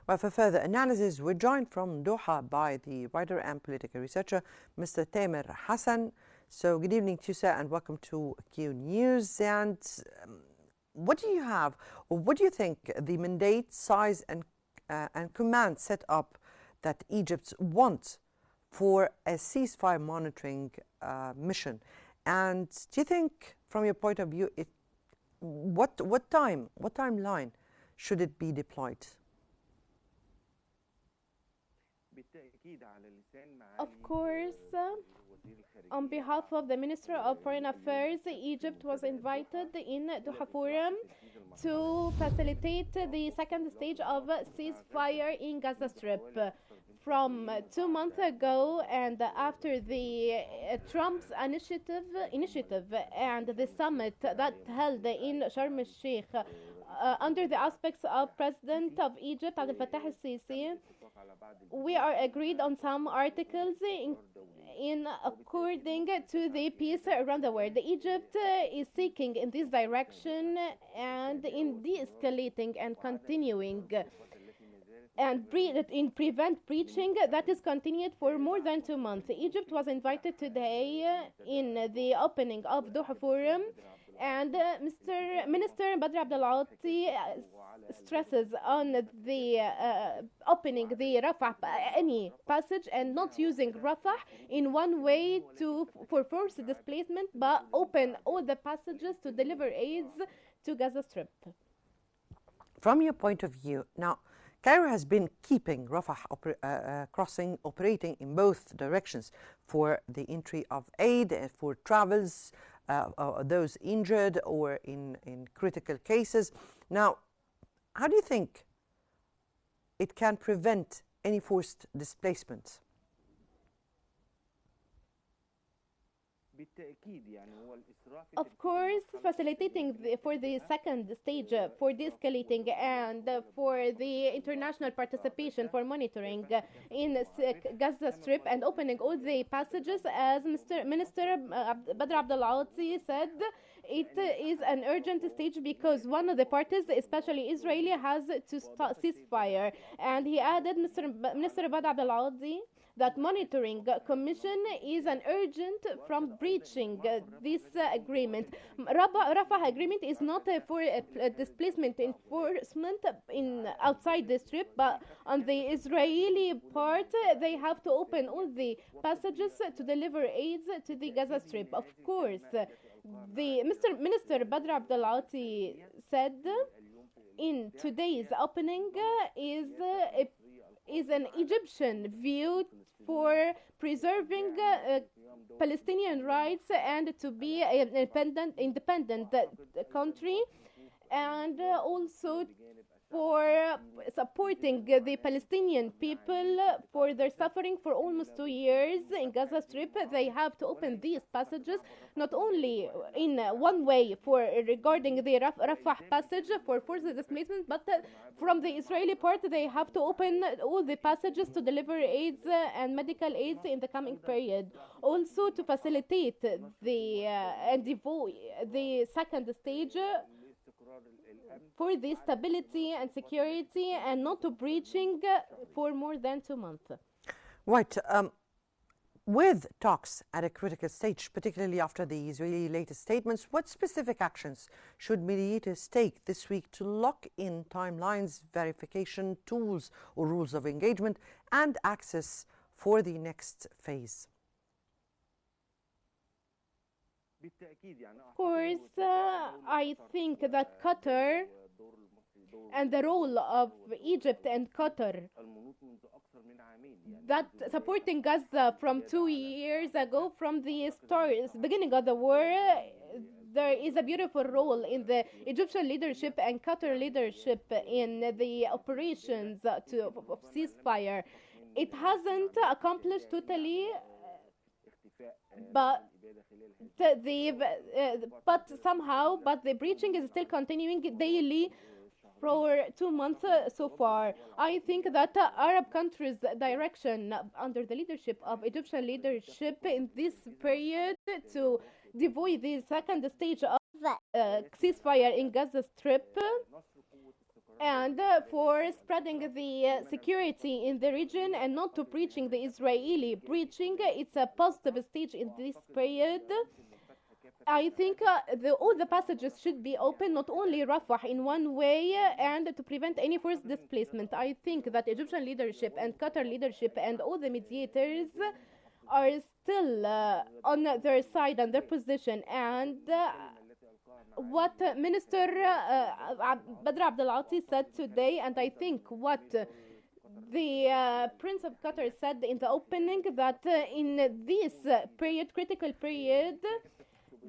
Well, for further analysis, we're joined from Doha by the writer and political researcher, Mr. Tamer Hassan. So good evening to you, sir, and welcome to Qnews. And what do you have, or what do you think the mandate, size, and command set up that Egypt wants for a ceasefire monitoring mission? And do you think, from your point of view, what timeline should it be deployed? Of course, on behalf of the Minister of Foreign Affairs, Egypt was invited in Doha Forum to facilitate the second stage of ceasefire in Gaza Strip. From 2 months ago, and after the Trump's initiative and the summit that held in Sharm el-Sheikh under the aspects of President of Egypt, Abdel Fattah el-Sisi, we are agreed on some articles in according to the peace around the world. Egypt is seeking in this direction and in de-escalating and continuing and in prevent breaching that is continued for more than 2 months. Egypt was invited today in the opening of Doha Forum, and Minister Badr Abdel-Ati stresses on the opening the Rafah any passage and not using Rafah in one way for forced displacement, but open all the passages to deliver aids to Gaza Strip. From your point of view, now Cairo has been keeping Rafah crossing operating in both directions for the entry of aid and for travels, those injured or in critical cases. Now, how do you think it can prevent any forced displacement? Of course, facilitating for the second stage for de-escalating and for the international participation for monitoring in Gaza Strip and opening all the passages, as Minister Badr Abdel-Ati said, it is an urgent stage because one of the parties, especially Israeli, has to start ceasefire. And he added, Minister Badr Abdel-Ati, that monitoring commission is an urgent from breaching this agreement. Rafah agreement is not for displacement enforcement outside the strip, but on the Israeli part, they have to open all the passages to deliver aids to the Gaza Strip. Of course, the Minister Badr Abdel-Ati said in today's opening is an Egyptian view for preserving Palestinian rights and to be an independent country, and also for supporting the Palestinian people for their suffering for almost 2 years in Gaza Strip. They have to open these passages not only in one way for regarding the Rafah passage for forced displacement, but from the Israeli part they have to open all the passages to deliver aids and medical aids in the coming period. Also to facilitate the second stage for the stability and security and not to breaching for more than 2 months. Right. With talks at a critical stage, particularly after the Israeli latest statements, what specific actions should mediators take this week to lock in timelines, verification tools or rules of engagement, and access for the next phase? Of course, I think that Qatar and the role of Egypt and Qatar that supporting Gaza from 2 years ago, from the beginning of the war, there is a beautiful role in the Egyptian leadership and Qatar leadership in the operations of ceasefire. It hasn't accomplished totally, but the breaching is still continuing daily for 2 months so far. I think that Arab countries' direction under the leadership of Egyptian leadership in this period to devoid the second stage of ceasefire in Gaza Strip and for spreading the security in the region and not to preaching the Israeli preaching. It's a positive stage in this period. I think all the passages should be open, not only Rafah in one way, and to prevent any forced displacement. I think that Egyptian leadership and Qatar leadership and all the mediators are still on their side and their position. And what Minister Badr Abdel Ati said today, and I think what the Prince of Qatar said in the opening, that in this period, critical period,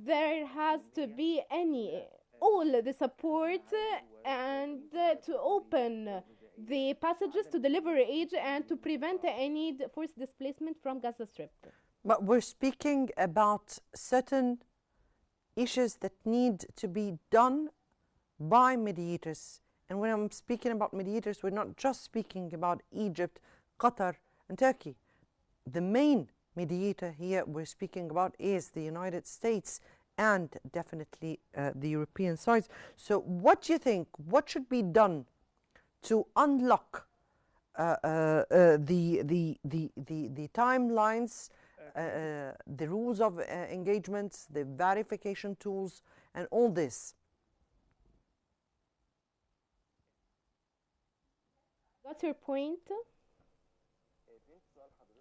there has to be all the support and to open the passages to deliver aid and to prevent any forced displacement from Gaza Strip. But we're speaking about certain issues that need to be done by mediators. And when I'm speaking about mediators, we're not just speaking about Egypt, Qatar, and Turkey. The main mediator here we're speaking about is the United States and definitely the European sides. So what do you think? What should be done to unlock the timelines, the rules of engagements, the verification tools, and all this? Got your point?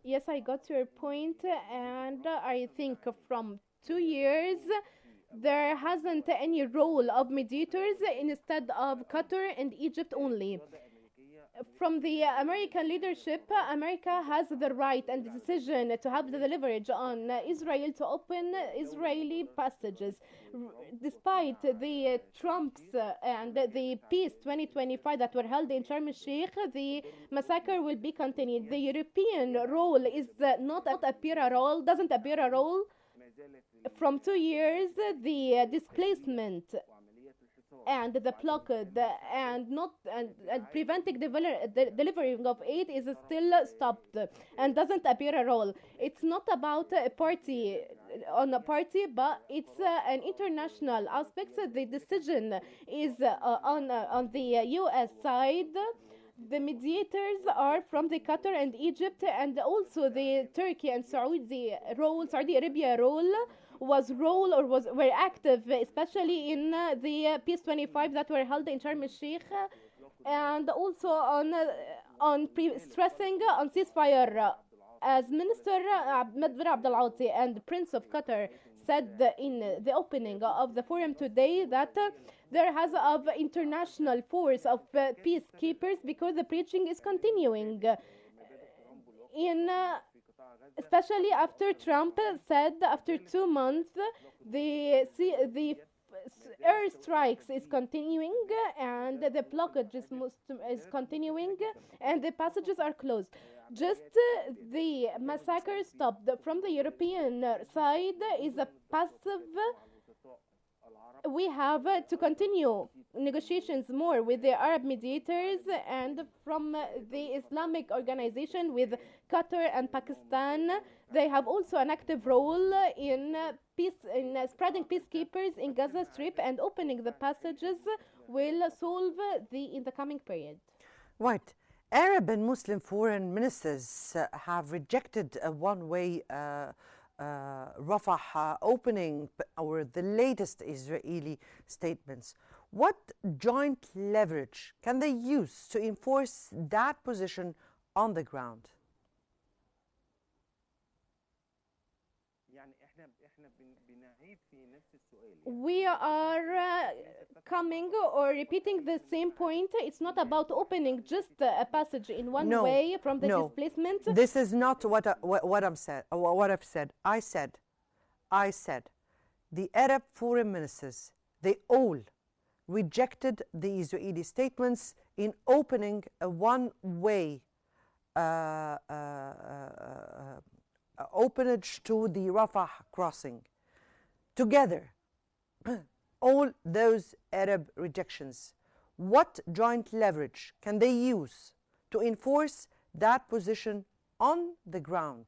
Yes, I got your point, and I think from 2 years there hasn't any role of mediators instead of Qatar and Egypt only. From the American leadership, America has the right and the decision to have the leverage on Israel to open Israeli passages. Despite the Trumps and the peace 2025 that were held in Sharm el-Sheikh, the massacre will be continued. The European role is not appear a role, doesn't appear a role. From 2 years, the displacement and the blockade and preventing delivery of aid is still stopped and doesn't appear at all. It's not about a party, but it's an international aspect. The decision is on the U.S. side. The mediators are from the Qatar and Egypt, and also the Turkey and Saudi Arabia role were active, especially in the Peace 25 that were held in Sharm el-Sheikh, and also on stressing on ceasefire. As Minister Badr Abdel Ati and Prince of Qatar said in the opening of the forum today, that there has of international force of peacekeepers because the preaching is continuing. Especially after Trump said after 2 months the air strikes is continuing and the blockage is continuing and the passages are closed. Just the massacre stopped from the European side is a passive. We have to continue negotiations more with the Arab mediators and from the Islamic organization with Qatar and Pakistan. They have also an active role in spreading peacekeepers in Gaza Strip, and opening the passages will solve in the coming period. Right. Arab and Muslim foreign ministers have rejected a one-way Rafah opening or the latest Israeli statements. What joint leverage can they use to enforce that position on the ground? We are coming or repeating the same point. It's not about opening just a passage in one way from the displacement. This is not what I've said. I said the Arab foreign ministers, they all rejected the Israeli statements in opening a one-way openage to the Rafah crossing. Together, all those Arab rejections, what joint leverage can they use to enforce that position on the ground?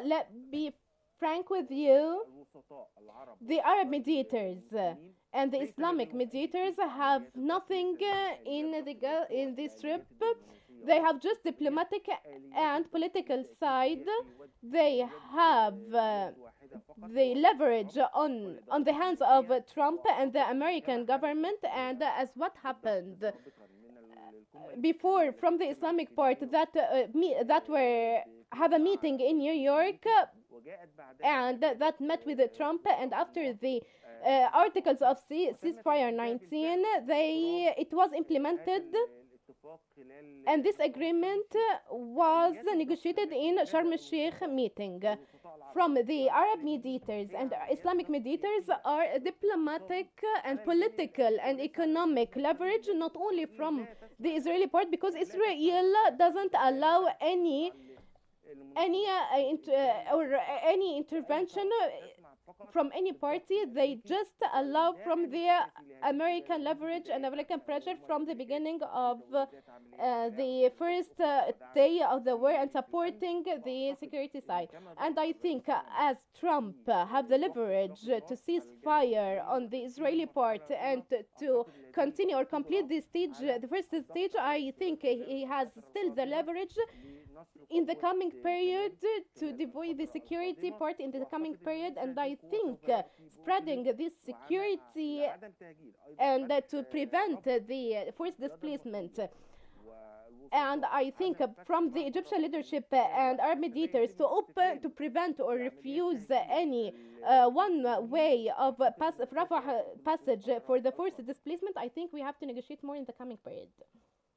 Let me frank with you, the Arab mediators and the Islamic mediators have nothing in this trip. They have just diplomatic and political side. They have the leverage on the hands of Trump and the American government. And as what happened before from the Islamic part that were have a meeting in New York and that met with Trump, and after the articles of ceasefire 19, it was implemented, and this agreement was negotiated in Sharm el-Sheikh meeting. From the Arab mediators and Islamic mediators are diplomatic and political and economic leverage, not only from the Israeli part, because Israel doesn't allow any intervention from any party. They just allow from the American leverage and American pressure from the beginning of the first day of the war, and supporting the security side. And I think as Trump have the leverage to cease fire on the Israeli part and to continue or complete the first stage, I think he has still the leverage in the coming period to deploy the security part in the coming period. And I think spreading this security and to prevent the forced displacement. And I think from the Egyptian leadership and Arab mediators to prevent or refuse any one way of Rafah passage for the forced displacement, I think we have to negotiate more in the coming period.